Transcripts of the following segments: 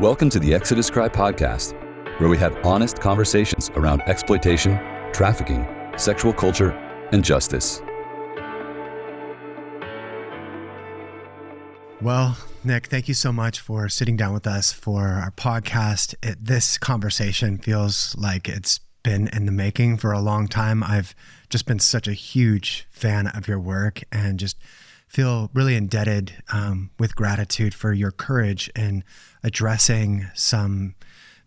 Welcome to the Exodus Cry podcast, where we have honest conversations around exploitation, trafficking, sexual culture, and justice. Well, Nick, thank you so much for sitting down with us for our podcast. This conversation feels like it's been in the making for a long time. I've just been such a huge fan of your work and just feel really indebted with gratitude for your courage in addressing some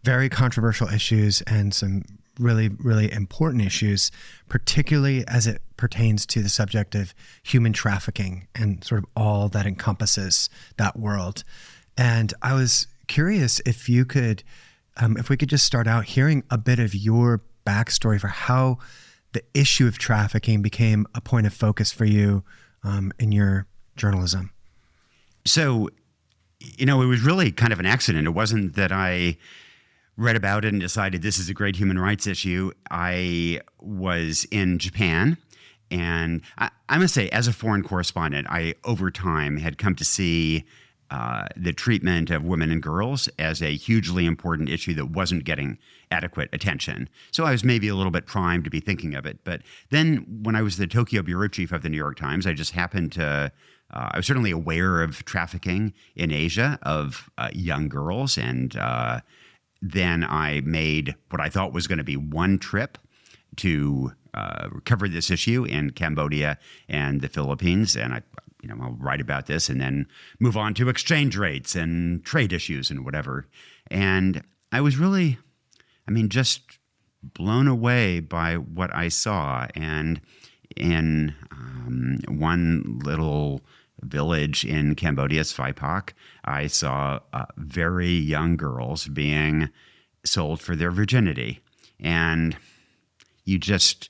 very controversial issues and some really, really important issues, particularly as it pertains to the subject of human trafficking and sort of all that encompasses that world. And I was curious if you could, if we could just start out hearing a bit of your backstory for how the issue of trafficking became a point of focus for you in your journalism. So, it was really kind of an accident. It wasn't that I read about it and decided this is a great human rights issue. I was in Japan, and I must say, as a foreign correspondent, I, over time, had come to see the treatment of women and girls as a hugely important issue that wasn't getting adequate attention. So I was maybe a little bit primed to be thinking of it. But then when I was the Tokyo bureau chief of the New York Times, I just happened to, I was certainly aware of trafficking in Asia of young girls. And then I made what I thought was going to be one trip to cover this issue in Cambodia and the Philippines. And I'll write about this and then move on to exchange rates and trade issues and whatever. And I was really, just blown away by what I saw. And in one little village in Cambodia, Svaipak, I saw very young girls being sold for their virginity. And you just...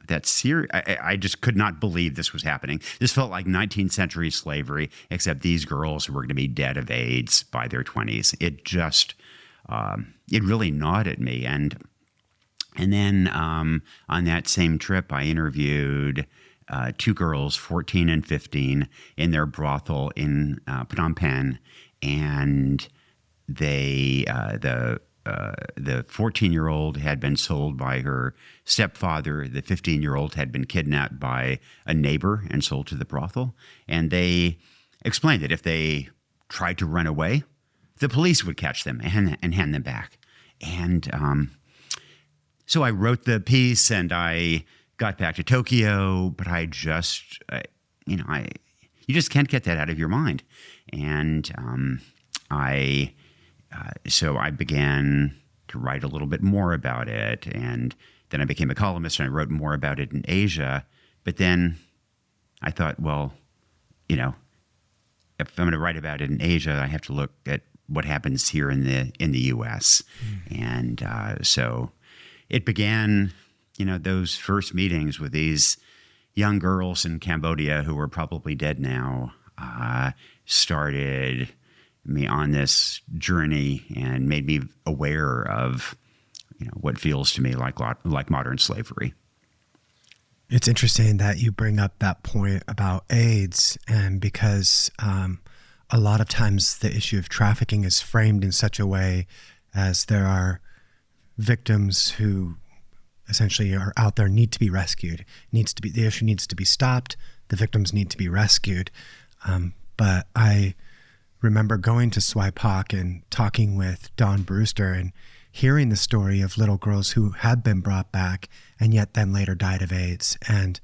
that's serious. I just could not believe this was happening. This felt like 19th century slavery, except these girls were going to be dead of AIDS by their 20s. It just, it really gnawed at me. And then on that same trip, I interviewed two girls, 14 and 15, in their brothel in Phnom Penh. And they, the 14-year-old had been sold by her stepfather. The 15-year-old had been kidnapped by a neighbor and sold to the brothel. And they explained that if they tried to run away, the police would catch them and hand them back. And so I wrote the piece and I got back to Tokyo, but I just, you just can't get that out of your mind. And so I began to write a little bit more about it, and then I became a columnist and I wrote more about it in Asia. But then I thought, well, if I'm going to write about it in Asia, I have to look at what happens here in the U.S. And so it began, those first meetings with these young girls in Cambodia who were probably dead now, started me on this journey and made me aware of, what feels to me like modern slavery. It's interesting that you bring up that point about AIDS, and because a lot of times the issue of trafficking is framed in such a way as there are victims who essentially are out there, need to be rescued. The issue needs to be stopped. The victims need to be rescued. But I remember going to Svaipak and talking with Dawn Brewster and hearing the story of little girls who had been brought back and yet then later died of AIDS. And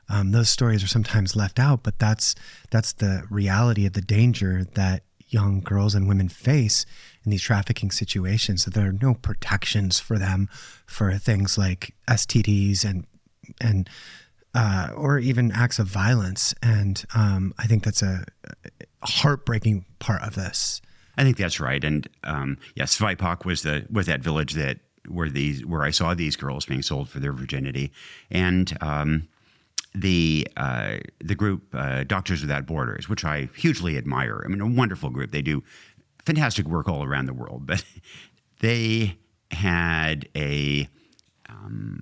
those stories are sometimes left out, but that's the reality of the danger that young girls and women face in these trafficking situations. So there are no protections for them for things like STDs and or even acts of violence. And I think that's a heartbreaking part of this. I think that's right. And Svaipak was that village where I saw these girls being sold for their virginity. And the group Doctors Without Borders, which I hugely admire. A wonderful group. They do fantastic work all around the world. But they had a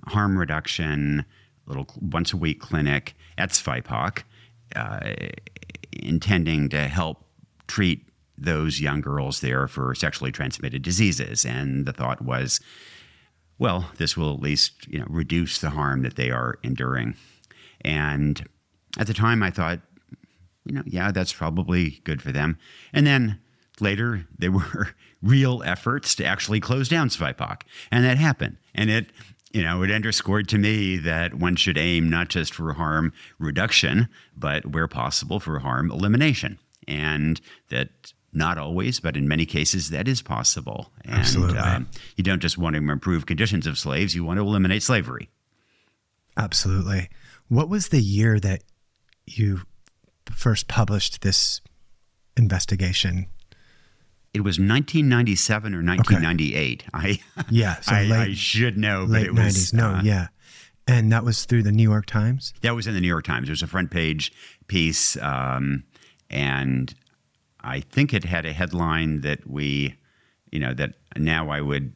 harm reduction little once a week clinic at Svaipak, intending to help treat those young girls there for sexually transmitted diseases. And the thought was, well, this will at least, reduce the harm that they are enduring. And at the time I thought, yeah, that's probably good for them. And then later there were real efforts to actually close down SVIPOC. And that happened. And it underscored to me that one should aim not just for harm reduction, but where possible for harm elimination. And that not always, but in many cases, that is possible. And Absolutely. You don't just want to improve conditions of slaves, you want to eliminate slavery. Absolutely. What was the year that you first published this investigation? It was 1997 or 1998. Okay. I should know, but it was 90s. No, yeah. And that was through the New York Times? That was in the New York Times. It was a front page piece, and I think it had a headline that that now I would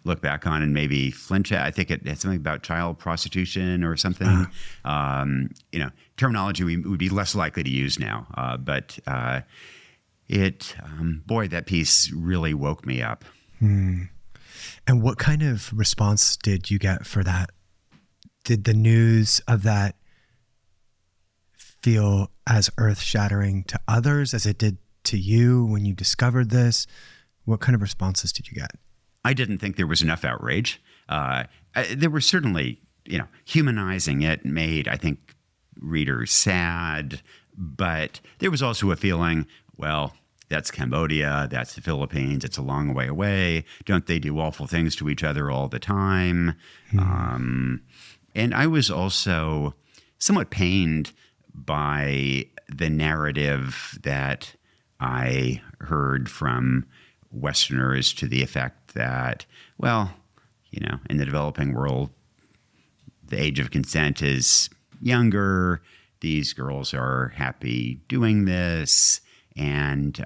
look back on and maybe flinch at. I think it had something about child prostitution or something. Terminology we would be less likely to use now. But that piece really woke me up. And what kind of response did you get for that? Did the news of that feel as earth-shattering to others as it did to you when you discovered this? What kind of responses did you get? I didn't think there was enough outrage. There were certainly, humanizing it made, I think, readers sad. But there was also a feeling, well, that's Cambodia, that's the Philippines, it's a long way away. Don't they do awful things to each other all the time? And I was also somewhat pained by the narrative that I heard from Westerners to the effect that, well, in the developing world, the age of consent is younger. These girls are happy doing this. And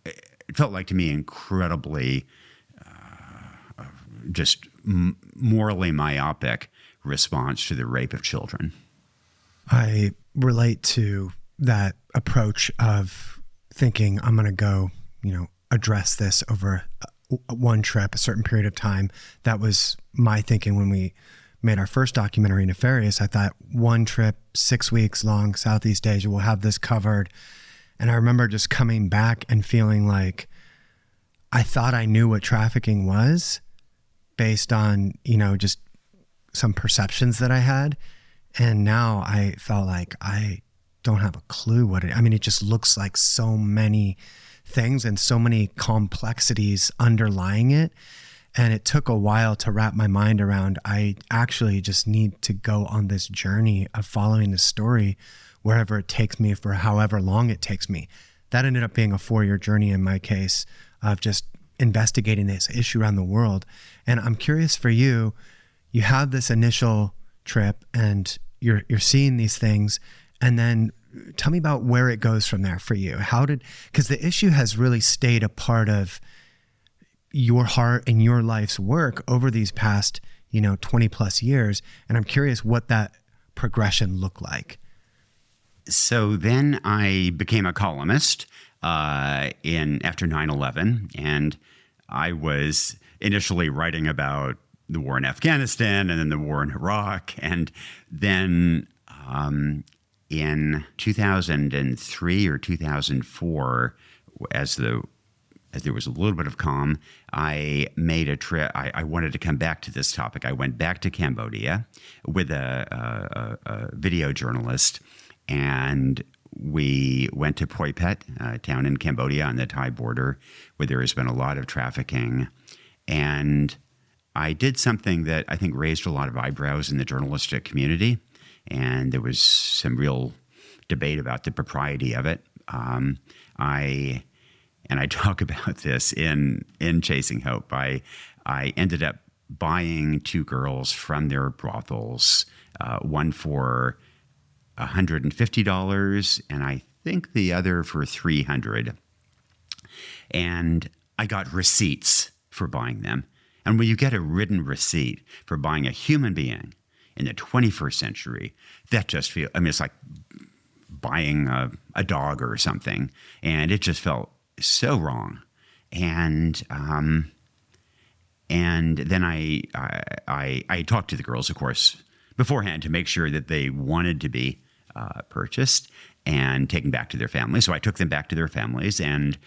it felt like to me incredibly morally myopic response to the rape of children. I relate to that approach of thinking I'm going to go, address this over one trip, a certain period of time. That was my thinking when we made our first documentary, Nefarious. I thought one trip, 6 weeks long, Southeast Asia, we'll have this covered. And I remember just coming back and feeling like I thought I knew what trafficking was based on, just some perceptions that I had. And now I felt like I don't have a clue it just looks like so many things and so many complexities underlying it. And it took a while to wrap my mind around. I actually just need to go on this journey of following this story wherever it takes me for however long it takes me. That ended up being a 4-year journey in my case of just investigating this issue around the world. And I'm curious for you, you have this initial trip and you're seeing these things, and then tell me about where it goes from there for you. Because the issue has really stayed a part of your heart and your life's work over these past, 20 plus years. And I'm curious what that progression looked like. So then I became a columnist after 9/11, and I was initially writing about the war in Afghanistan and then the war in Iraq. And then in 2003 or 2004, as there was a little bit of calm, I made a trip. I wanted to come back to this topic. I went back to Cambodia with a video journalist, and we went to Poi Phet, a town in Cambodia on the Thai border, where there has been a lot of trafficking. And I did something that I think raised a lot of eyebrows in the journalistic community, and there was some real debate about the propriety of it. I talk about this in Chasing Hope. I ended up buying 2 girls from their brothels, one for $150, and I think the other for $300. And I got receipts for buying them. And when you get a written receipt for buying a human being in the 21st century, that just feels, it's like buying a dog or something. And it just felt so wrong. And then I talked to the girls, of course, beforehand to make sure that they wanted to be purchased and taken back to their families. So I took them back to their families, and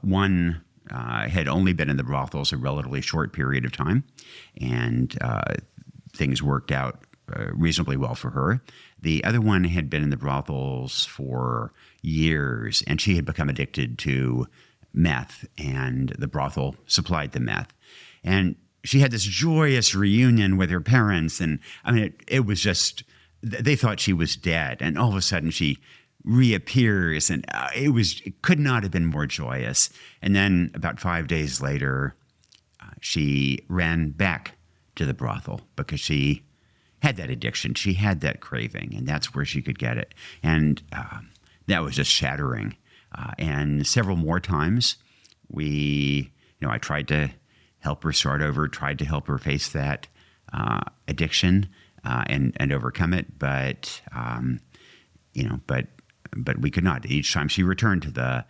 one had only been in the brothels a relatively short period of time, and things worked out reasonably well for her. The other one had been in the brothels for years, and she had become addicted to meth, and the brothel supplied the meth. And she had this joyous reunion with her parents, and I mean, it was just, they thought she was dead, and all of a sudden she reappears, and it could not have been more joyous. And then about 5 days later, she ran back to the brothel because she had that addiction. She had that craving, and that's where she could get it. And that was just shattering. And several more times, I tried to help her start over, tried to help her face that addiction and overcome it, but we could not. Each time she returned to the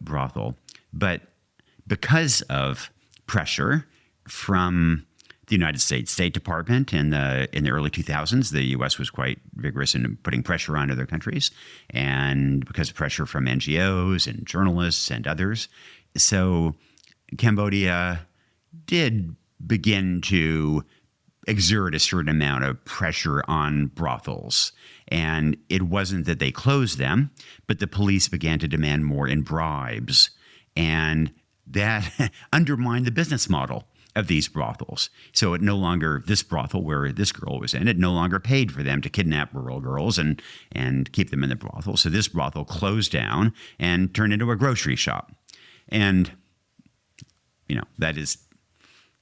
brothel, but because of pressure from the United States State Department in the early 2000s, the U.S. was quite vigorous in putting pressure on other countries, and because of pressure from NGOs and journalists and others, so Cambodia did begin to exert a certain amount of pressure on brothels. And it wasn't that they closed them, but the police began to demand more in bribes. And that undermined the business model of these brothels. So it no longer, this brothel where this girl was in, it no longer paid for them to kidnap rural girls and keep them in the brothel. So this brothel closed down and turned into a grocery shop. And, that is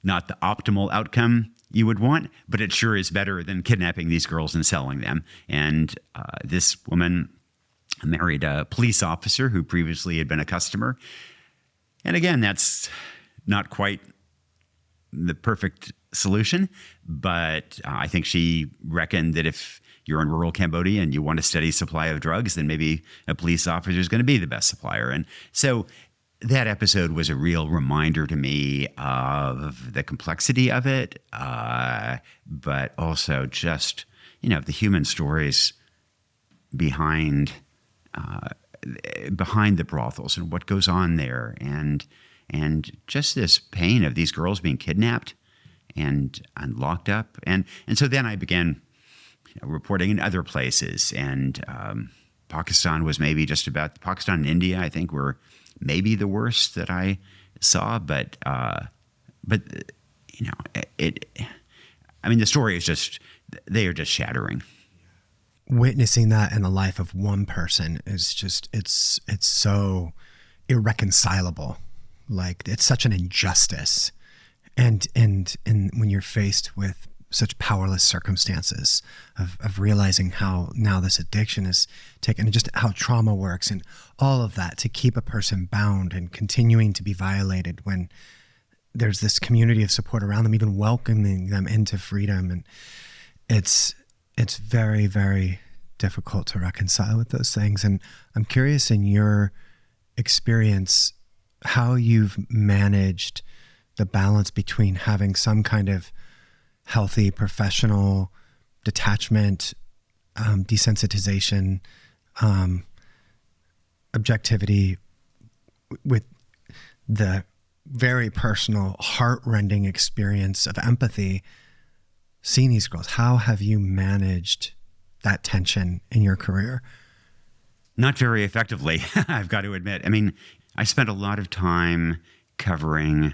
not the optimal outcome you would want, but it sure is better than kidnapping these girls and selling them. And this woman married a police officer who previously had been a customer. And again, that's not quite the perfect solution, but I think she reckoned that if you're in rural Cambodia and you want a steady supply of drugs, then maybe a police officer is going to be the best supplier. And so that episode was a real reminder to me of the complexity of it, but also just, the human stories behind the brothels and what goes on there, and just this pain of these girls being kidnapped and locked up. And so then I began reporting in other places, and Pakistan was maybe just about, Pakistan and India, I think, were maybe the worst that I saw, but the story is just, they are just shattering. Witnessing that in the life of one person is just, it's so irreconcilable. Like, it's such an injustice. And when you're faced with such powerless circumstances of realizing how now this addiction is taken, and just how trauma works and all of that, to keep a person bound and continuing to be violated when there's this community of support around them, even welcoming them into freedom. And it's very, very difficult to reconcile with those things. And I'm curious, in your experience, how you've managed the balance between having some kind of healthy professional detachment, desensitization, objectivity, with the very personal, heart-rending experience of empathy, seeing these girls. How have you managed that tension in your career? Not very effectively, I've got to admit. I mean, I spent a lot of time covering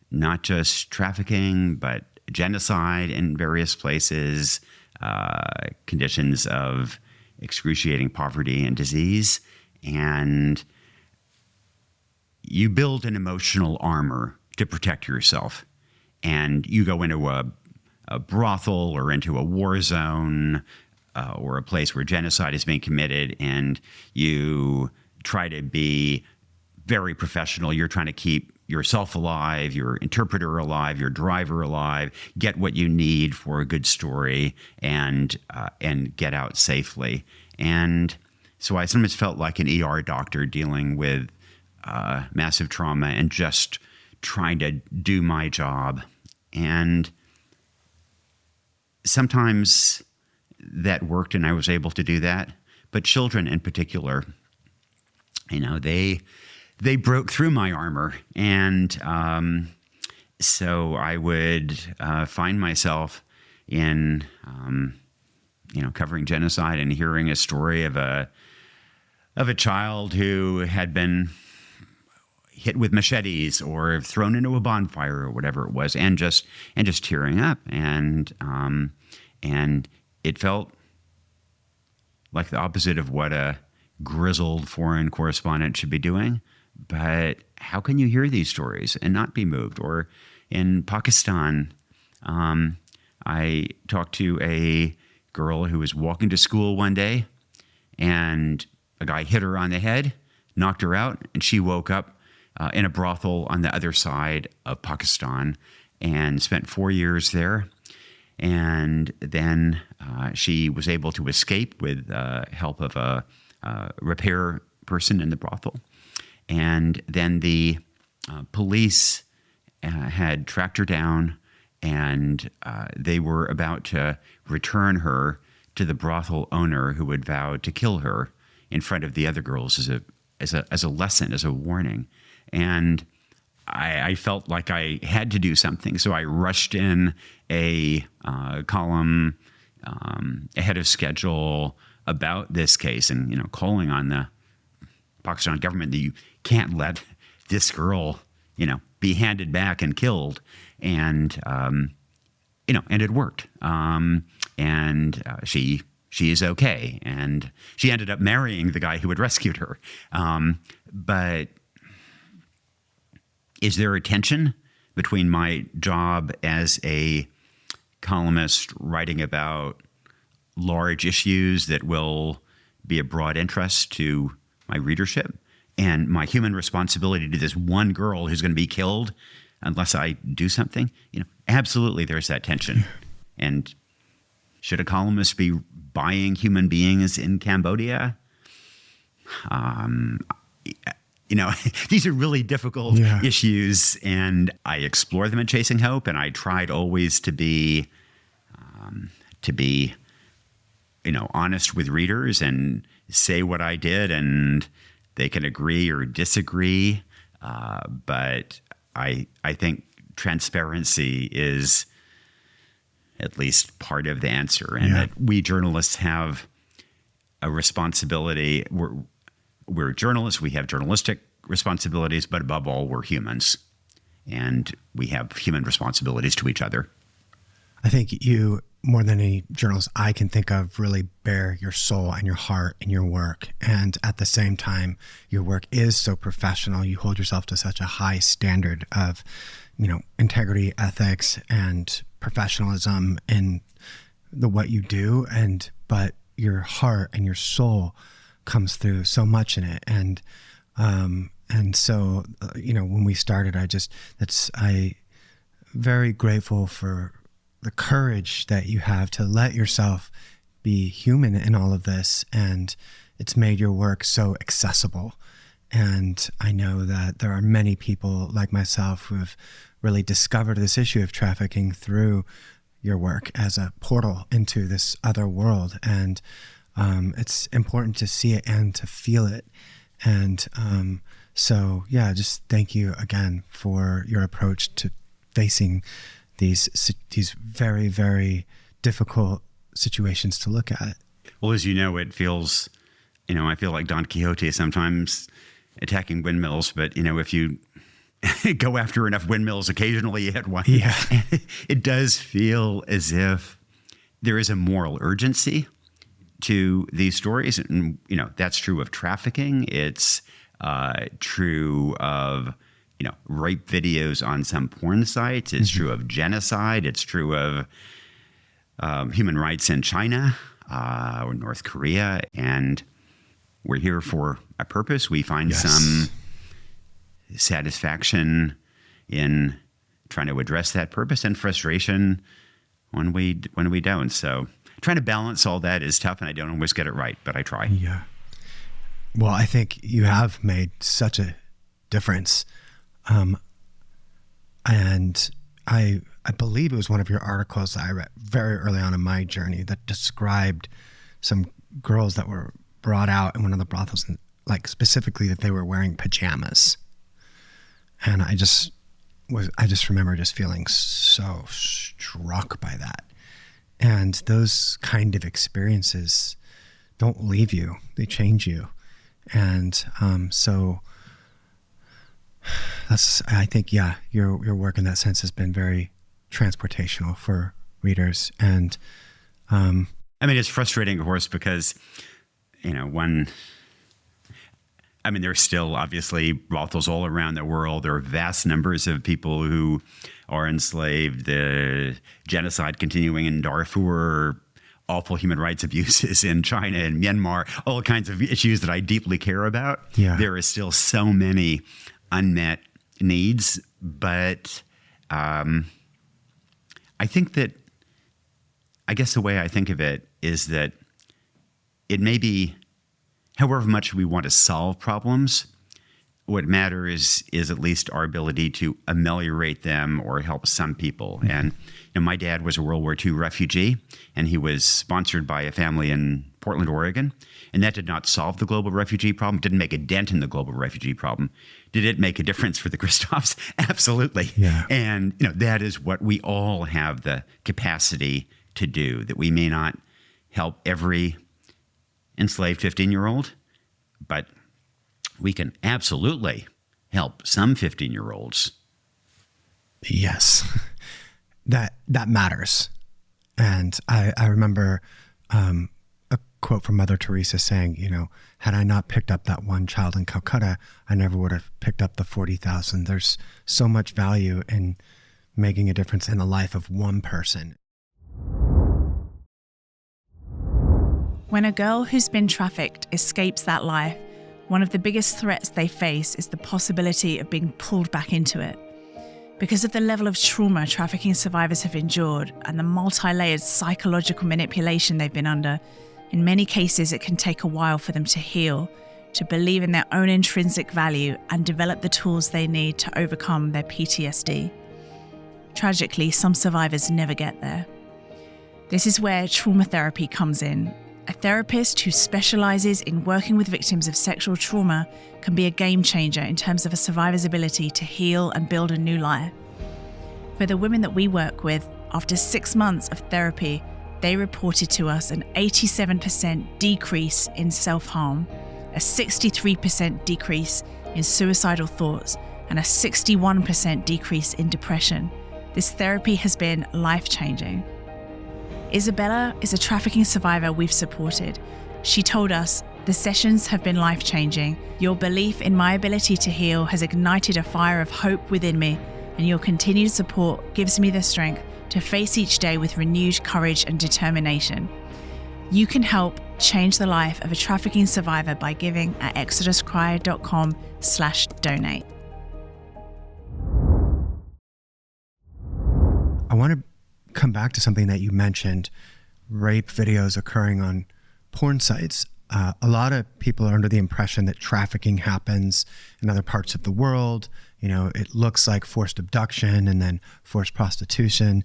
not just trafficking, but genocide in various places, conditions of excruciating poverty and disease. And you build an emotional armor to protect yourself. And you go into a brothel or into a war zone or a place where genocide is being committed, and you try to be very professional. You're trying to keep yourself alive, your interpreter alive, your driver alive, get what you need for a good story, and get out safely. And So I sometimes felt like an ER doctor dealing with massive trauma and just trying to do my job. And sometimes that worked and I was able to do that. But children in particular, they broke through my armor. And so I would find myself in, covering genocide and hearing a story of a child who had been hit with machetes or thrown into a bonfire or whatever it was, and just tearing up, and it felt like the opposite of what a grizzled foreign correspondent should be doing. But how can you hear these stories and not be moved? Or in Pakistan, I talked to a girl who was walking to school one day, and a guy hit her on the head, knocked her out, and she woke up in a brothel on the other side of Pakistan and spent 4 years there. And then she was able to escape with help of a repair person in the brothel. And then the police had tracked her down, and they were about to return her to the brothel owner, who had vowed to kill her in front of the other girls as a lesson, as a warning. And I felt like I had to do something, so I rushed in a column ahead of schedule about this case, and calling on the Pakistan government that you can't let this girl be handed back and killed, and and it worked, and she is okay, and she ended up marrying the guy who had rescued her, but. Is there a tension between my job as a columnist writing about large issues that will be of broad interest to my readership and my human responsibility to this one girl who's going to be killed unless I do something? Absolutely there's that tension. And should a columnist be buying human beings in Cambodia? These are really difficult issues, and I explore them in Chasing Hope, and I tried always to be honest with readers and say what I did, and they can agree or disagree. But I think transparency is at least part of the answer, and that we journalists have a responsibility. We're journalists, we have journalistic responsibilities, but above all, we're humans, and we have human responsibilities to each other. I think you, more than any journalist I can think of, really bear your soul and your heart in your work. And at the same time, your work is so professional. You hold yourself to such a high standard of, integrity, ethics, and professionalism in what you do. But your heart and your soul comes through so much in it, and so when we started, I very grateful for the courage that you have to let yourself be human in all of this, and it's made your work so accessible. And I know that there are many people like myself who have really discovered this issue of trafficking through your work as a portal into this other world, and it's important to see it and to feel it. And just thank you again for your approach to facing these very, very difficult situations to look at. Well, as you know, it feels, I feel like Don Quixote sometimes attacking windmills, but, if you go after enough windmills, occasionally you hit one. Yeah. It does feel as if there is a moral urgency to these stories. And, that's true of trafficking. It's true of, rape videos on some porn sites. It's true of genocide. It's true of human rights in China or North Korea. And we're here for a purpose. We find some satisfaction in trying to address that purpose, and frustration when we don't. So trying to balance all that is tough, and I don't always get it right, but I try. Yeah. Well, I think you have made such a difference. And I believe it was one of your articles that I read very early on in my journey that described some girls that were brought out in one of the brothels, and like specifically that they were wearing pajamas. And I just remember just feeling so struck by that. And those kind of experiences don't leave you, they change you. And so I think, your work in that sense has been very transportational for readers. And I mean, it's frustrating, of course, because, there's still obviously brothels all around the world. There are vast numbers of people who are enslaved. The genocide continuing in Darfur, awful human rights abuses in China and Myanmar, all kinds of issues that I deeply care about. Yeah. There are still so many unmet needs, but I guess the way I think of it is that it may be, however much we want to solve problems, what matters is at least our ability to ameliorate them or help some people. Mm-hmm. And my dad was a World War II refugee, and he was sponsored by a family in Portland, Oregon. And that did not solve the global refugee problem, didn't make a dent in the global refugee problem. Did it make a difference for the Kristofs? Absolutely. Yeah. And that is what we all have the capacity to do, that we may not help every enslaved 15-year-old, but we can absolutely help some 15-year-olds. Yes, that matters. And I remember a quote from Mother Teresa saying, had I not picked up that one child in Calcutta, I never would have picked up the 40,000. There's so much value in making a difference in the life of one person. When a girl who's been trafficked escapes that life, one of the biggest threats they face is the possibility of being pulled back into it. Because of the level of trauma trafficking survivors have endured and the multi-layered psychological manipulation they've been under, in many cases it can take a while for them to heal, to believe in their own intrinsic value and develop the tools they need to overcome their PTSD. Tragically, some survivors never get there. This is where trauma therapy comes in. A therapist who specializes in working with victims of sexual trauma can be a game changer in terms of a survivor's ability to heal and build a new life. For the women that we work with, after 6 months of therapy, they reported to us an 87% decrease in self-harm, a 63% decrease in suicidal thoughts, and a 61% decrease in depression. This therapy has been life-changing. Isabella is a trafficking survivor we've supported. She told us, "The sessions have been life-changing. Your belief in my ability to heal has ignited a fire of hope within me, and your continued support gives me the strength to face each day with renewed courage and determination." You can help change the life of a trafficking survivor by giving at exoduscry.com/donate. I want to come back to something that you mentioned, rape videos occurring on porn sites. A lot of people are under the impression that trafficking happens in other parts of the world. It looks like forced abduction and then forced prostitution.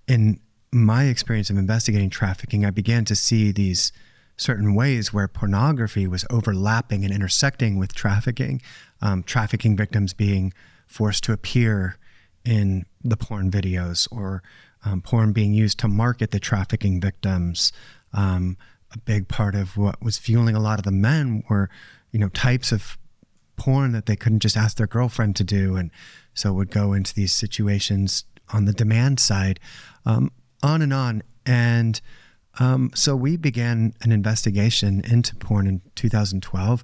In my experience of investigating trafficking, I began to see these certain ways where pornography was overlapping and intersecting with trafficking, trafficking victims being forced to appear in the porn videos, or porn being used to market the trafficking victims. A big part of what was fueling a lot of the men were, types of porn that they couldn't just ask their girlfriend to do, and so would go into these situations on the demand side, on and on. And so we began an investigation into porn in 2012,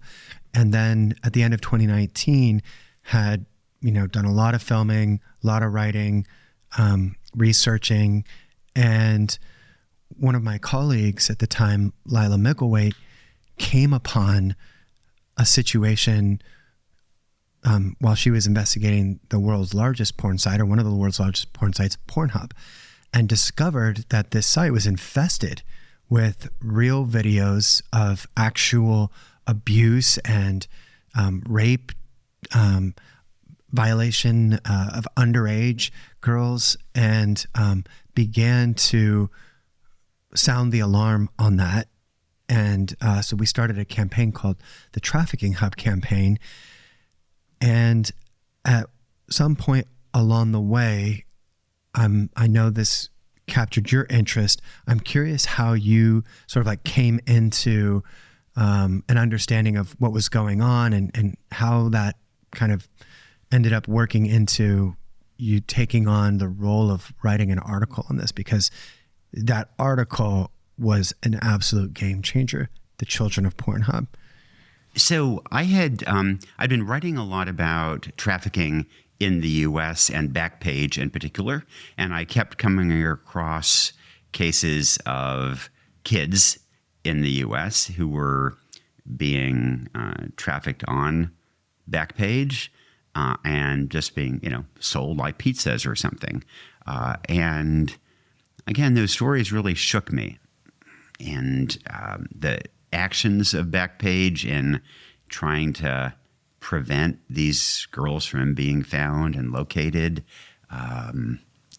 and then at the end of 2019 had done a lot of filming, a lot of writing, researching. And one of my colleagues at the time, Lila Micklethwait, came upon a situation while she was investigating the world's largest porn site, or one of the world's largest porn sites, Pornhub, and discovered that this site was infested with real videos of actual abuse and rape, violation of underage girls, and began to sound the alarm on that. And so we started a campaign called the Trafficking Hub campaign. And at some point along the way, I know this captured your interest. I'm curious how you sort of like came into an understanding of what was going on, and how that kind of ended up working into you taking on the role of writing an article on this, because that article was an absolute game changer, The Children of Pornhub. So I'd been writing a lot about trafficking in the U.S. and Backpage in particular, and I kept coming across cases of kids in the U.S. who were being trafficked on Backpage and just being, sold like pizzas or something. And again, those stories really shook me. And the actions of Backpage in trying to prevent these girls from being found and located,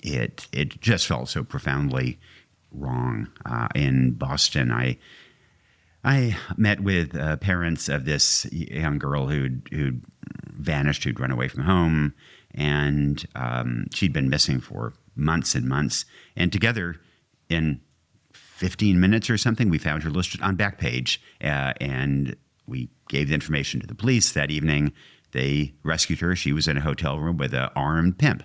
it just felt so profoundly wrong. In Boston, I met with parents of this young girl who'd vanished, who'd run away from home, and she'd been missing for months and months. And together, in 15 minutes or something, we found her listed on Backpage, and we gave the information to the police that evening. They rescued her. She was in a hotel room with an armed pimp.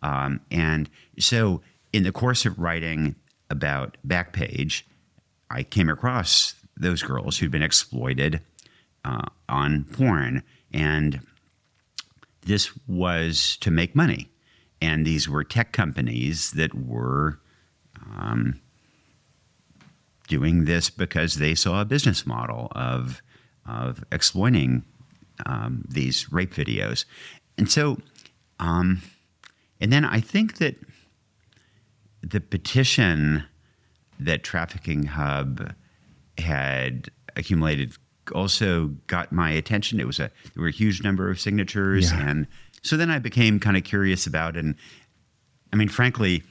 And so in the course of writing about Backpage, I came across those girls who'd been exploited on porn. And this was to make money. And these were tech companies that were doing this because they saw a business model of exploiting these rape videos. And so, and then I think that the petition that Trafficking Hub had accumulated also got my attention. There were a huge number of signatures. Yeah. And so then I became kind of curious about it. And I mean, frankly,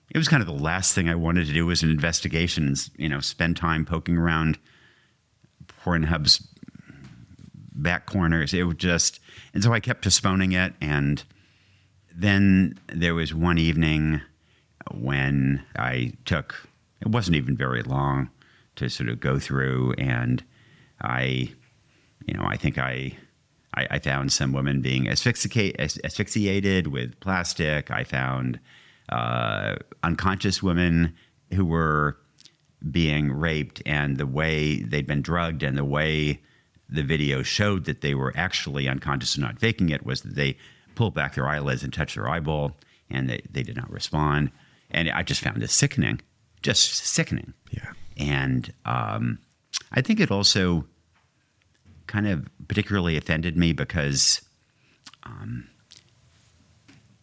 it was kind of the last thing I wanted to do was an investigation and, spend time poking around Pornhub's back corners. It was just, and so I kept postponing it. And then there was one evening when I took, it wasn't even very long to sort of go through, and I think I found some women being asphyxiated with plastic. I found unconscious women who were being raped, and the way they'd been drugged and the way the video showed that they were actually unconscious and not faking it was that they pulled back their eyelids and touched their eyeball, and they did not respond. And I just found this sickening, just sickening. Yeah. And I think it also kind of particularly offended me because,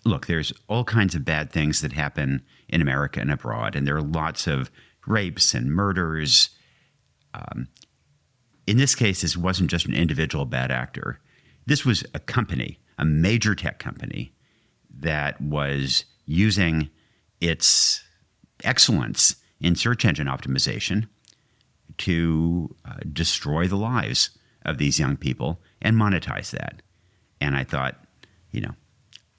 look, there's all kinds of bad things that happen in America and abroad, and there are lots of rapes and murders. In this case, this wasn't just an individual bad actor. This was a company, a major tech company, that was using its excellence in search engine optimization to destroy the lives of these young people and monetize that. And I thought,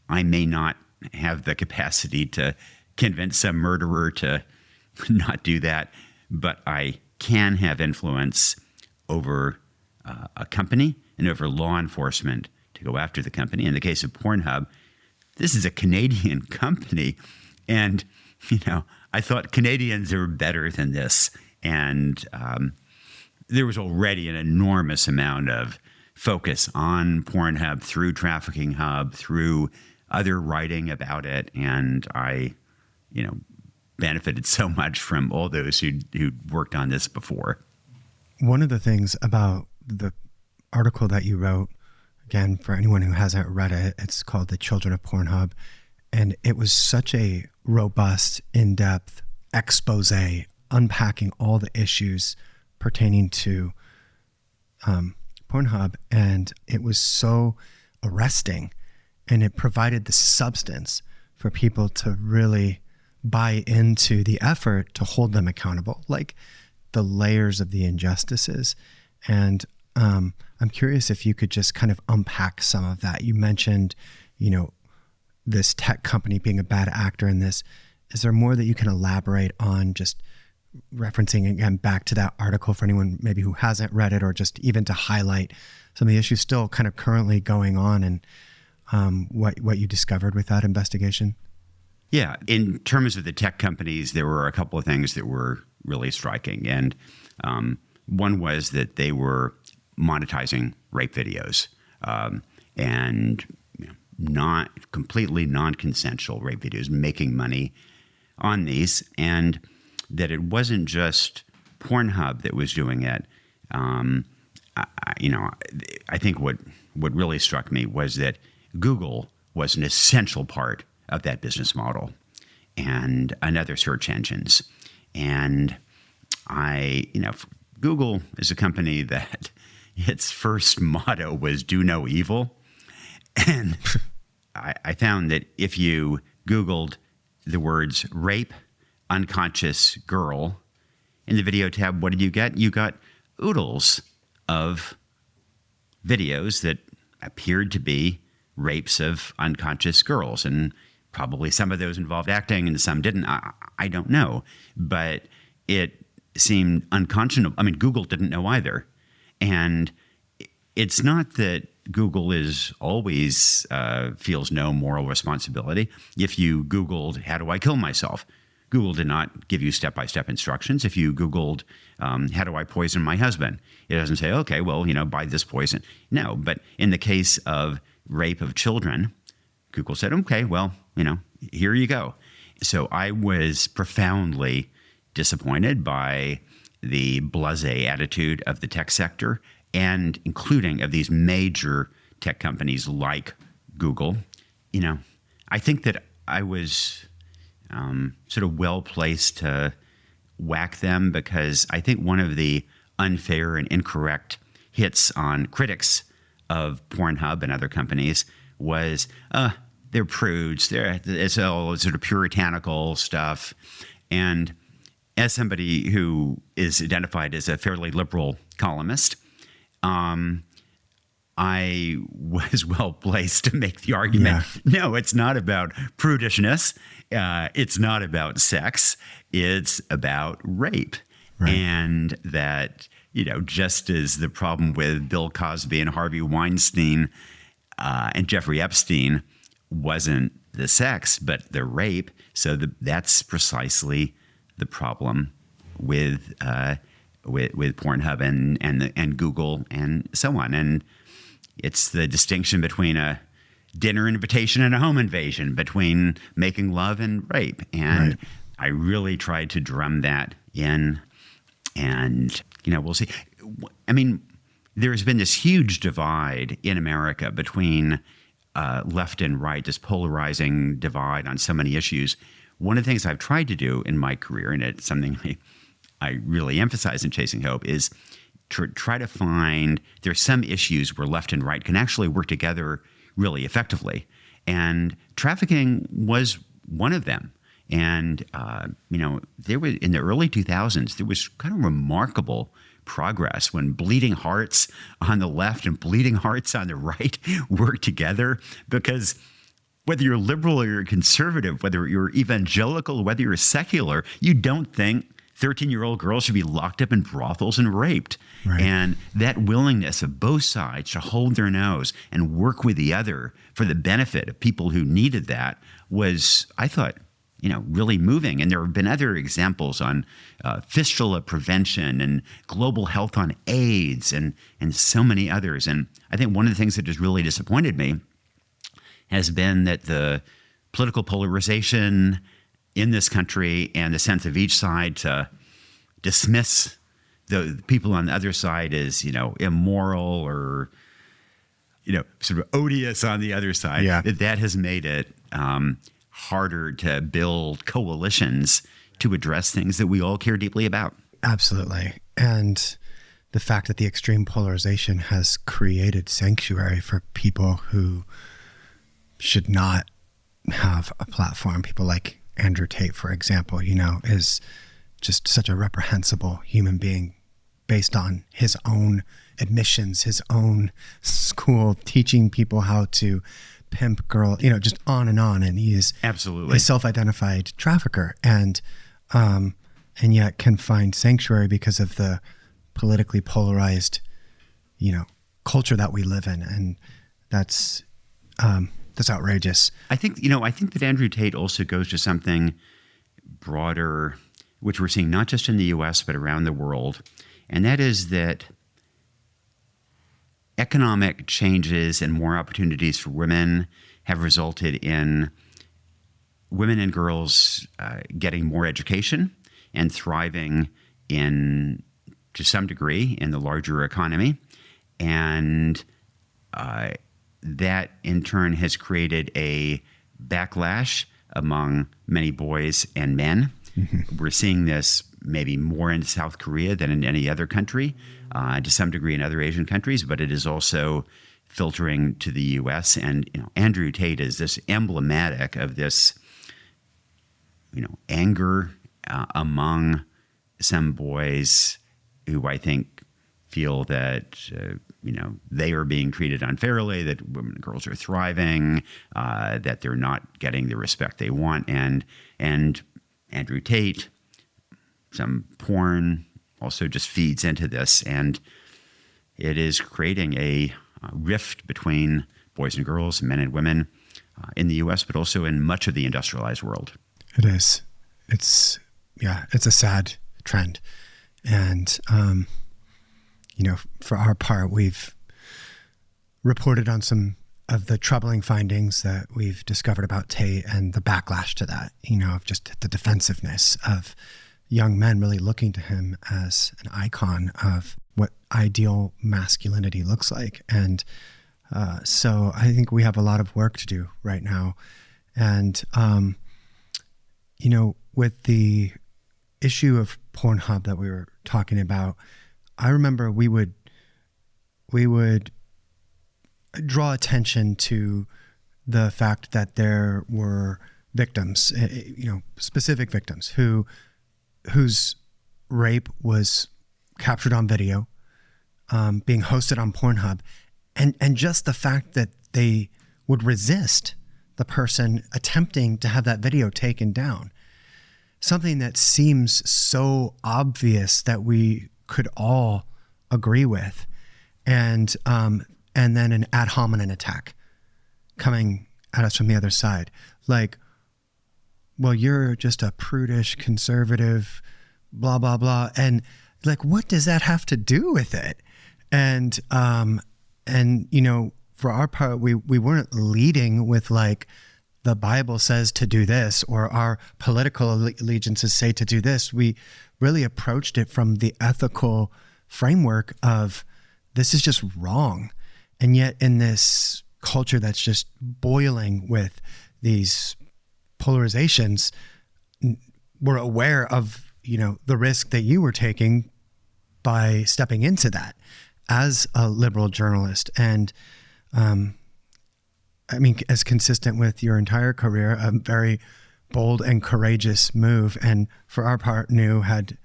I may not have the capacity to convince some murderer to not do that, but I can have influence over a company and over law enforcement to go after the company. In the case of Pornhub, this is a Canadian company, and I thought Canadians are better than this. And there was already an enormous amount of focus on Pornhub through Trafficking Hub, through other writing about it. And I, benefited so much from all those who'd worked on this before. One of the things about the article that you wrote, again, for anyone who hasn't read it, it's called The Children of Pornhub. And it was such a robust, in-depth expose, unpacking all the issues pertaining to Pornhub, and it was so arresting, and it provided the substance for people to really buy into the effort to hold them accountable, like the layers of the injustices. And I'm curious if you could just kind of unpack some of that. You mentioned, this tech company being a bad actor in this. Is there more that you can elaborate on, just referencing again back to that article for anyone maybe who hasn't read it, or just even to highlight some of the issues still kind of currently going on, and what you discovered with that investigation? Yeah, in terms of the tech companies, there were a couple of things that were really striking. And one was that they were monetizing rape videos, and not completely non-consensual rape videos, making money on these, and that it wasn't just Pornhub that was doing it. I think what really struck me was that Google was an essential part of that business model, and other search engines. And Google is a company that its first motto was "do no evil." And I found that if you Googled the words rape, unconscious girl in the video tab, what did you get? You got oodles of videos that appeared to be rapes of unconscious girls. And probably some of those involved acting and some didn't. I don't know. But it seemed unconscionable. I mean, Google didn't know either. And it's not that Google is always feels no moral responsibility. If you Googled, how do I kill myself? Google did not give you step-by-step instructions. If you Googled, how do I poison my husband? It doesn't say, okay, well, buy this poison. No, but in the case of rape of children, Google said, okay, well, here you go. So I was profoundly disappointed by the blasé attitude of the tech sector, and including of these major tech companies like Google. I think that I was sort of well-placed to whack them, because I think one of the unfair and incorrect hits on critics of Pornhub and other companies was, they're prudes. It's all sort of puritanical stuff. And as somebody who is identified as a fairly liberal columnist, I was well placed to make the argument. Yeah. No, it's not about prudishness. It's not about sex. It's about rape. Right. And that, just as the problem with Bill Cosby and Harvey Weinstein and Jeffrey Epstein wasn't the sex, but the rape. So that's precisely the problem with Pornhub and Google and so on. And it's the distinction between a dinner invitation and a home invasion, between making love and rape. And right. I really tried to drum that in, and we'll see. I mean, there's been this huge divide in America between left and right, this polarizing divide on so many issues. One of the things I've tried to do in my career, and it's something I really emphasize in Chasing Hope, is to try to find there's some issues where left and right can actually work together really effectively. And trafficking was one of them. And, there was, in the early 2000s, there was kind of remarkable progress when bleeding hearts on the left and bleeding hearts on the right worked together, because whether you're liberal or you're conservative, whether you're evangelical, whether you're secular, you don't think 13-year-old girls should be locked up in brothels and raped. Right. And that willingness of both sides to hold their nose and work with the other for the benefit of people who needed that was, I thought, really moving. And there have been other examples on fistula prevention and global health on AIDS and so many others. And I think one of the things that has really disappointed me has been that the political polarization in this country and the sense of each side to dismiss the people on the other side as, immoral or, sort of odious on the other side, yeah. that has made it harder to build coalitions to address things that we all care deeply about. Absolutely. And the fact that the extreme polarization has created sanctuary for people who should not have a platform. People like Andrew Tate, for example, is just such a reprehensible human being based on his own admissions, his own school, teaching people how to pimp girl, just on. And he is absolutely a self-identified trafficker, and yet can find sanctuary because of the politically polarized, culture that we live in. And that's outrageous. I think that Andrew Tate also goes to something broader, which we're seeing not just in the US, but around the world. And that is that economic changes and more opportunities for women have resulted in women and girls getting more education and thriving to some degree in the larger economy. And that in turn has created a backlash among many boys and men. Mm-hmm. We're seeing this maybe more in South Korea than in any other country, to some degree in other Asian countries, but it is also filtering to the US. And Andrew Tate is this emblematic of this anger among some boys who I think feel that they are being treated unfairly, that women and girls are thriving, that they're not getting the respect they want. And Andrew Tate, some porn also just feeds into this, and it is creating a rift between boys and girls, men and women in the US, but also in much of the industrialized world. It is. It's a sad trend. And, for our part, we've reported on some of the troubling findings that we've discovered about Tate and the backlash to that, of just the defensiveness of young men really looking to him as an icon of what ideal masculinity looks like. And so I think we have a lot of work to do right now. And, with the issue of Pornhub that we were talking about, I remember we would draw attention to the fact that there were victims, specific victims whose rape was captured on video, being hosted on Pornhub, and just the fact that they would resist the person attempting to have that video taken down. Something that seems so obvious that we could all agree with, and then an ad hominem attack coming at us from the other side, like, well, you're just a prudish conservative, blah blah blah, and like, what does that have to do with it? And for our part, we weren't leading with like, the Bible says to do this, or our political allegiances say to do this. We really approached it from the ethical framework of this is just wrong. And yet in this culture that's just boiling with these polarizations, we're aware of, the risk that you were taking by stepping into that as a liberal journalist. And, as consistent with your entire career, a very bold and courageous move. And for our part, had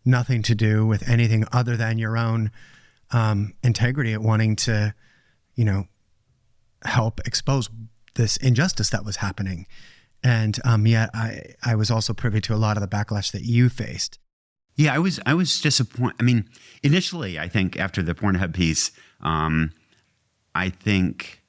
nothing to do with anything other than your own integrity at wanting to, help expose this injustice that was happening. And yet I was also privy to a lot of the backlash that you faced. Yeah, I was disappointed. Initially, I think after the Pornhub piece, I think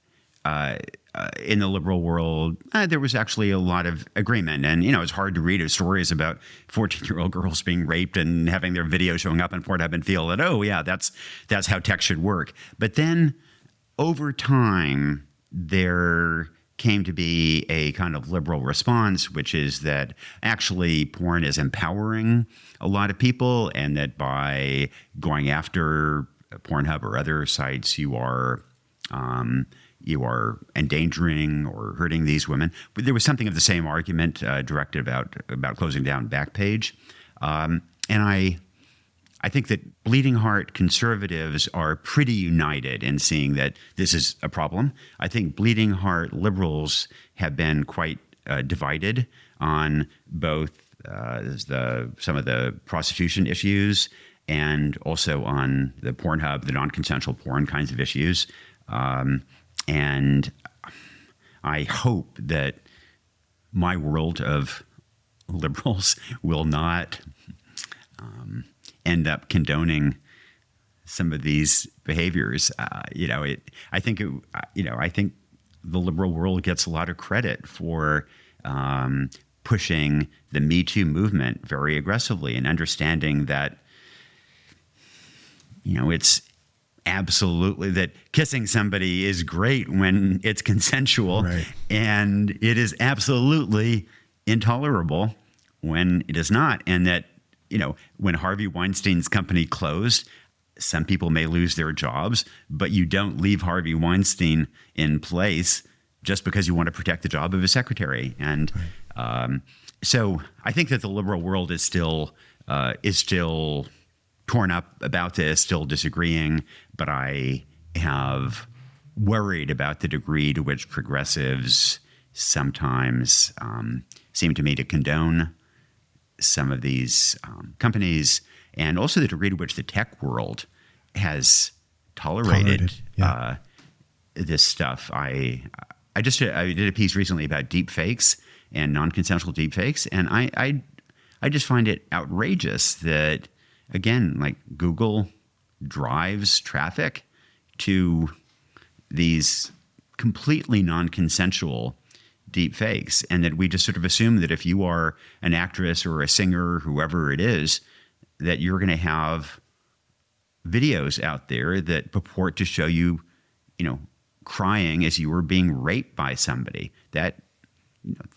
in the liberal world, there was actually a lot of agreement. And, it's hard to read stories about 14-year-old girls being raped and having their video showing up on Pornhub and feel that, oh, yeah, that's how tech should work. But then over time, there came to be a kind of liberal response, which is that actually porn is empowering a lot of people, and that by going after Pornhub or other sites, you are endangering or hurting these women. But there was something of the same argument directed about closing down Backpage, and I think that bleeding heart conservatives are pretty united in seeing that this is a problem. I think bleeding heart liberals have been quite divided on both some of the prostitution issues and also on the Pornhub, the non-consensual porn kinds of issues. And I hope that my world of liberals will not end up condoning some of these behaviors. I think the liberal world gets a lot of credit for pushing the Me Too movement very aggressively and understanding that, it's absolutely that kissing somebody is great when it's consensual, right, and it is absolutely intolerable when it is not. And that, when Harvey Weinstein's company closed, some people may lose their jobs, but you don't leave Harvey Weinstein in place just because you want to protect the job of his secretary. And so I think that the liberal world is still torn up about this, still disagreeing, but I have worried about the degree to which progressives sometimes seem to me to condone some of these companies, and also the degree to which the tech world has tolerated this stuff. I did a piece recently about deep fakes and non-consensual deep fakes, and I just find it outrageous that, again, like Google drives traffic to these completely non-consensual deep fakes, and that we just sort of assume that if you are an actress or a singer, whoever it is, that you're going to have videos out there that purport to show you, crying as you were being raped by somebody. That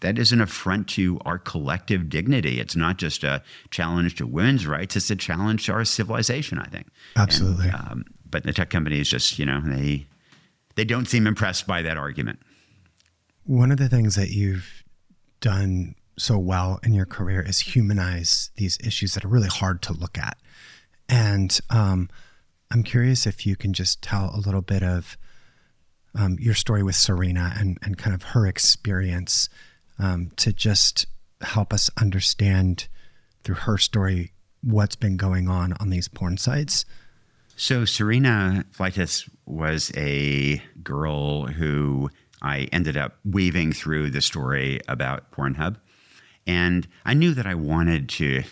is an affront to our collective dignity. It's not just a challenge to women's rights; it's a challenge to our civilization, I think. Absolutely. And, but the tech companies just, they don't seem impressed by that argument. One of the things that you've done so well in your career is humanize these issues that are really hard to look at. And I'm curious if you can just tell a little bit of your story with Serena and kind of her experience to just help us understand through her story what's been going on these porn sites. So Serena Fleitas was a girl who I ended up weaving through the story about Pornhub. And I knew that I wanted to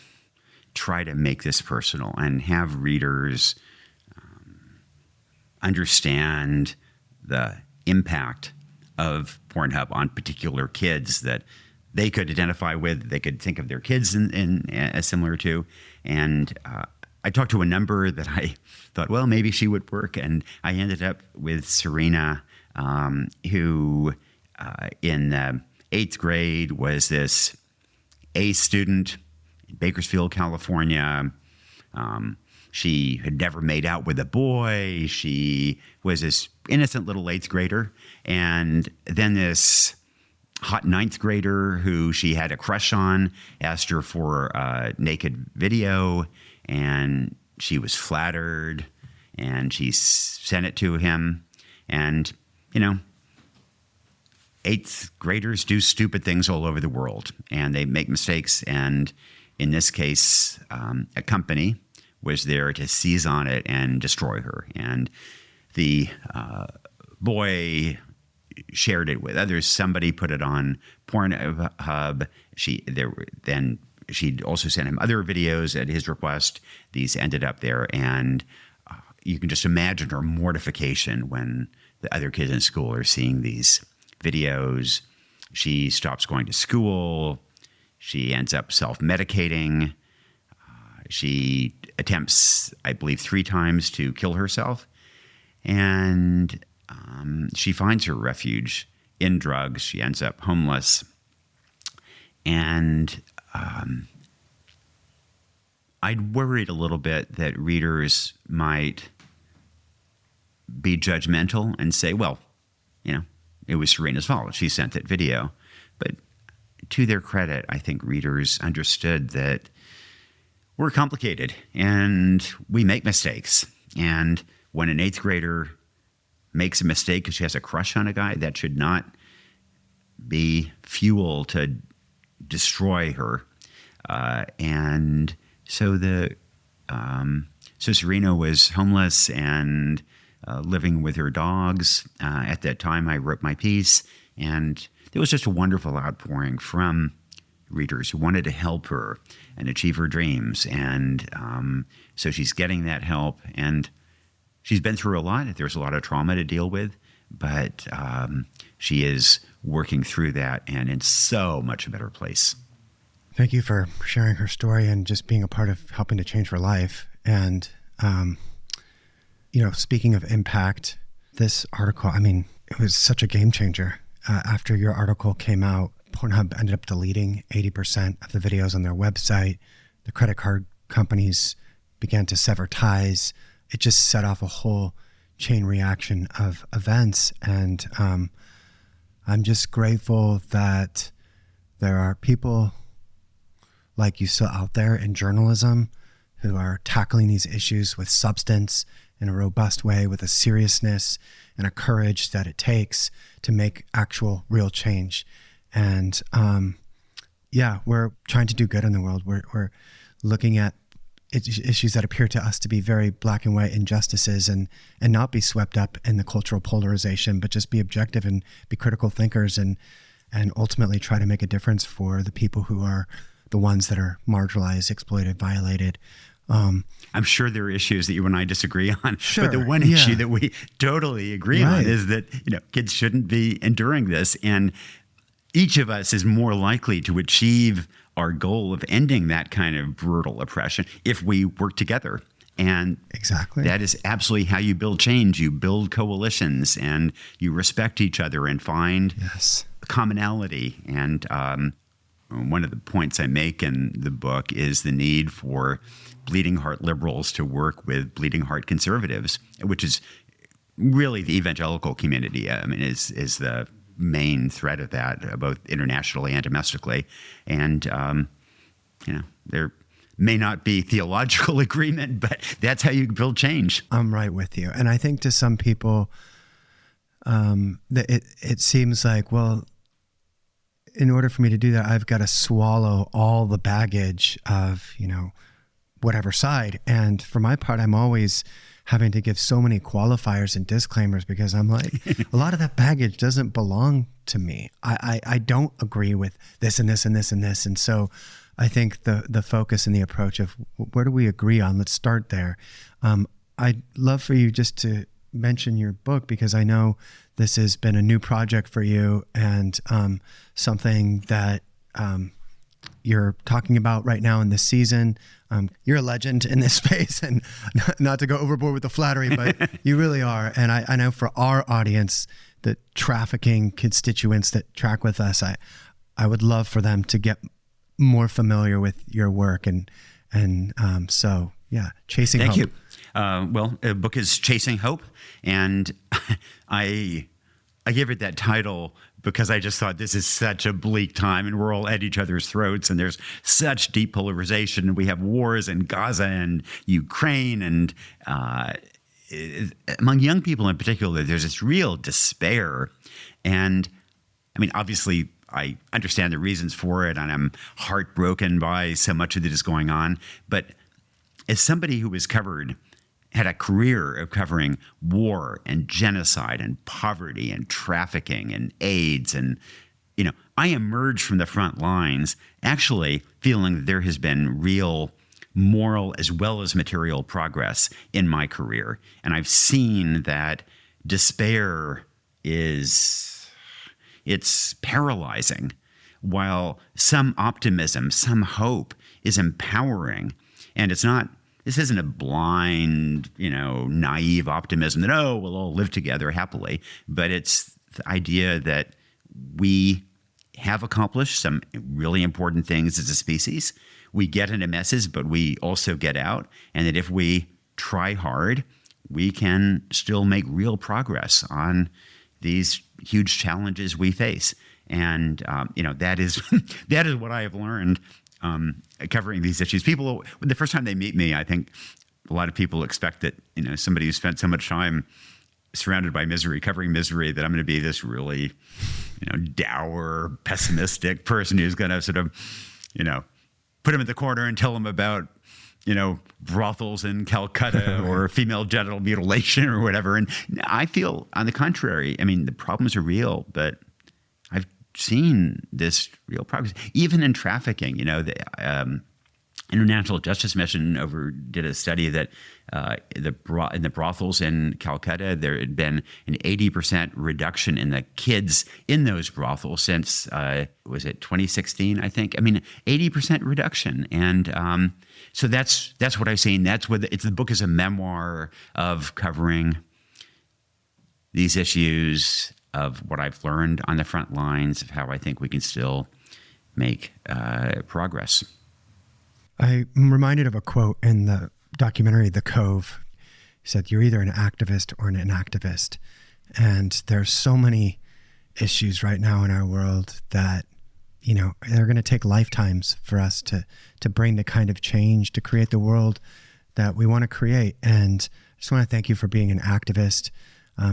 try to make this personal and have readers understand the impact of Pornhub on particular kids that they could identify with, they could think of their kids as similar to. And I talked to a number that I thought, well, maybe she would work. And I ended up with Serena, who in the 8th grade was this A student in Bakersfield, California. She had never made out with a boy. She was this innocent little 8th grader. And then this hot 9th grader who she had a crush on asked her for a naked video, and she was flattered, and she sent it to him. And, 8th graders do stupid things all over the world, and they make mistakes. And in this case, a company was there to seize on it and destroy her. And the boy shared it with others. Somebody put it on Pornhub. She'd also sent him other videos at his request. These ended up there, and you can just imagine her mortification when the other kids in school are seeing these videos. She stops going to school. She ends up self-medicating. She attempts, I believe, 3 times to kill herself. And she finds her refuge in drugs. She ends up homeless. And I'd worried a little bit that readers might be judgmental and say, well, it was Serena's fault. She sent that video. But to their credit, I think readers understood that we're complicated and we make mistakes. And when an 8th grader makes a mistake because she has a crush on a guy, that should not be fuel to destroy her. And so so Serena was homeless and living with her dogs. At that time, I wrote my piece, and there was just a wonderful outpouring from readers who wanted to help her and achieve her dreams. And so she's getting that help, and she's been through a lot. There's a lot of trauma to deal with, but she is working through that and in so much a better place. Thank you for sharing her story and just being a part of helping to change her life. And, speaking of impact, this article, it was such a game changer. After your article came out, Pornhub ended up deleting 80% of the videos on their website. The credit card companies began to sever ties. It just set off a whole chain reaction of events. And I'm just grateful that there are people like you still out there in journalism who are tackling these issues with substance in a robust way, with a seriousness and a courage that it takes to make actual real change. And we're trying to do good in the world. We're looking at issues that appear to us to be very black and white injustices and not be swept up in the cultural polarization, but just be objective and be critical thinkers and ultimately try to make a difference for the people who are the ones that are marginalized, exploited, violated. I'm sure there are issues that you and I disagree on, sure, but the one issue that we totally agree on is that kids shouldn't be enduring this, and each of us is more likely to achieve our goal of ending that kind of brutal oppression if we work together. And exactly, that is absolutely how you build change. You build coalitions, and you respect each other and find commonality. And one of the points I make in the book is the need for bleeding heart liberals to work with bleeding heart conservatives, which is really the evangelical community. Is the main thread of that, both internationally and domestically. And there may not be theological agreement, but that's how you build change. I'm right with you. And I think to some people, it seems like, well, in order for me to do that, I've got to swallow all the baggage of, whatever side. And for my part, I'm always having to give so many qualifiers and disclaimers because I'm like, a lot of that baggage doesn't belong to me. I don't agree with this and this and this and this. And so I think the focus and the approach of where do we agree on? Let's start there. I'd love for you just to mention your book, because I know this has been a new project for you and something that you're talking about right now in this season. You're a legend in this space, and not to go overboard with the flattery, but you really are. And I know for our audience, the trafficking constituents that track with us, I would love for them to get more familiar with your work. So Chasing Hope. Thank you. Well, the book is Chasing Hope, and I gave it that title because I just thought this is such a bleak time, and we're all at each other's throats, and there's such deep polarization. We have wars in Gaza and Ukraine, and among young people in particular, there's this real despair. And obviously, I understand the reasons for it, and I'm heartbroken by so much of that is going on. But as somebody who had a career of covering war and genocide and poverty and trafficking and AIDS, and I emerged from the front lines actually feeling that there has been real moral as well as material progress in my career. And I've seen that despair it's paralyzing, while some optimism, some hope is empowering. And this isn't a blind, naive optimism that, we'll all live together happily. But it's the idea that we have accomplished some really important things as a species. We get into messes, but we also get out. And that if we try hard, we can still make real progress on these huge challenges we face. And, that is what I have learned covering these issues. People, the first time they meet me, I think a lot of people expect that, somebody who spent so much time surrounded by misery, covering misery, that I'm going to be this really, dour, pessimistic person who's going to sort of, put him in the corner and tell him about, brothels in Calcutta or female genital mutilation or whatever. And I feel, on the contrary, the problems are real, but I've seen this real progress, even in trafficking. The International Justice Mission did a study that in the brothels in Calcutta, there had been an 80% reduction in the kids in those brothels since, was it 2016, I think? 80% reduction. And so that's what I've seen. That's what the book is a memoir of covering these issues, of what I've learned on the front lines, of how I think we can still make progress. I'm reminded of a quote in the documentary, The Cove. He said, "You're either an activist or an inactivist." And there's so many issues right now in our world that, they're going to take lifetimes for us to bring the kind of change, to create the world that we want to create. And I just want to thank you for being an activist.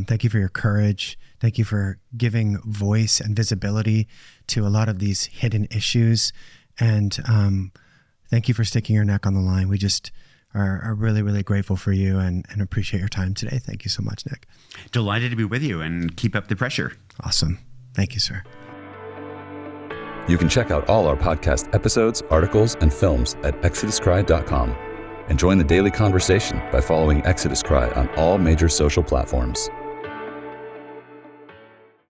Thank you for your courage. Thank you for giving voice and visibility to a lot of these hidden issues. And thank you for sticking your neck on the line. We just are really, really grateful for you and appreciate your time today. Thank you so much, Nick. Delighted to be with you, and keep up the pressure. Awesome. Thank you, sir. You can check out all our podcast episodes, articles, and films at exoduscry.com and join the daily conversation by following Exodus Cry on all major social platforms.